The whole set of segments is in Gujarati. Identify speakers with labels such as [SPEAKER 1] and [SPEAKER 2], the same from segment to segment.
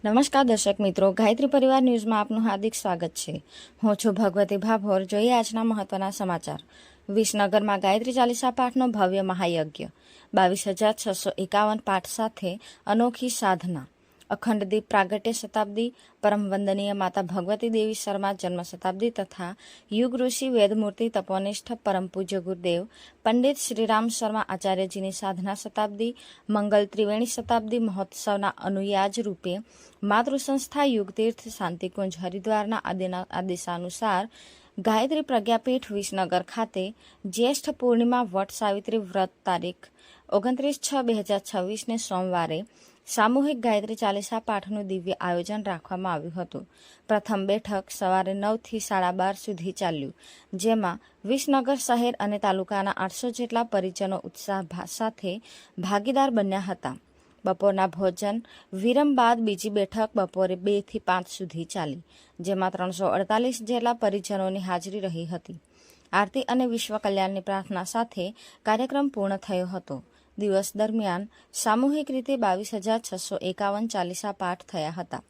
[SPEAKER 1] નમસ્કાર દર્શક મિત્રો, ગાયત્રી પરિવાર ન્યૂઝમાં આપનું હાર્દિક સ્વાગત છે। હું છું ભગવતી ભાભોર। જોઈએ આજના મહત્વના સમાચાર। વિસનગરમાં ગાયત્રી ચાલીસા પાઠનો ભવ્ય મહાયજ્ઞ, 22,651 પાઠ સાથે અનોખી સાધના। અખંડ દીપ પ્રાગટ્ય શતાબ્દી, પરમ વંદનીય માતા ભગવતી દેવી શર્મા જન્મ શતાબ્દી તથા યુગ ઋષિ વેદમૂર્તિ તપોનિષ્ઠ પરમ પૂજ્ય ગુરુદેવ પંડિત શ્રીરામ શર્મા આચાર્યજીની સાધના શતાબ્દી, મંગલ ત્રિવેણી શતાબ્દી મહોત્સવના અનુયાજ રૂપે માતૃ સંસ્થા યુગતીર્થ શાંતિકુંજ હરિદ્વારના આદેશાનુસાર ગાયત્રી પ્રજ્ઞાપીઠ વિસનગર ખાતે જ્યેષ્ઠ પૂર્ણિમા વટ સાવિત્રી વ્રત તારીખ 29/6/2026 સોમવારે સામૂહિક ગાયત્રી ચાલીસા પાઠનું દિવ્ય આયોજન રાખવામાં આવ્યું હતું। પ્રથમ બેઠક સવારે 9 થી 12:30 સુધી ચાલ્યું, જેમાં વિસનગર શહેર અને તાલુકાના 800 જેટલા પરિજનો ઉત્સાહ સાથે ભાગીદાર બન્યા હતા। બપોરના ભોજન વિરામ બાદ બીજી બેઠક બપોરે 2 થી 5 સુધી ચાલી, જેમાં 348 જેટલા પરિજનોની હાજરી રહી હતી। આરતી અને વિશ્વ કલ્યાણની પ્રાર્થના સાથે કાર્યક્રમ પૂર્ણ થયો હતો। દિવસ દરમિયાન સામૂહિક રીતે 22,651 ચાલીસા પાઠ થયા હતા।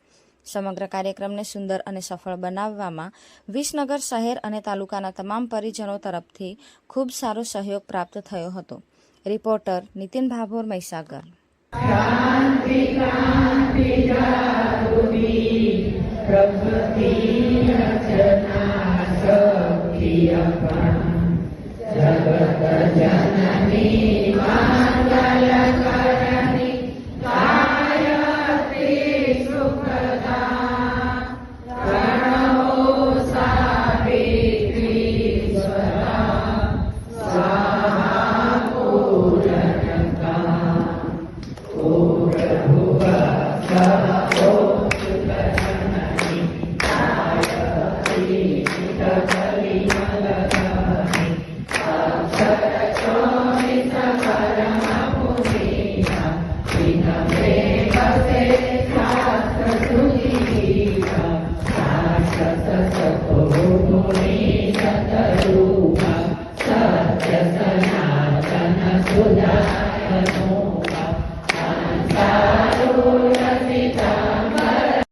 [SPEAKER 1] સમગ્ર કાર્યક્રમને સુંદર અને સફળ બનાવવામાં વિસનગર શહેર અને તાલુકાના તમામ પરિજનો તરફથી ખૂબ સારો સહયોગ પ્રાપ્ત થયો હતો। રિપોર્ટર નીતિન ભાભોર, મહીસાગર।
[SPEAKER 2] સત્ય સનાતન સુધારનો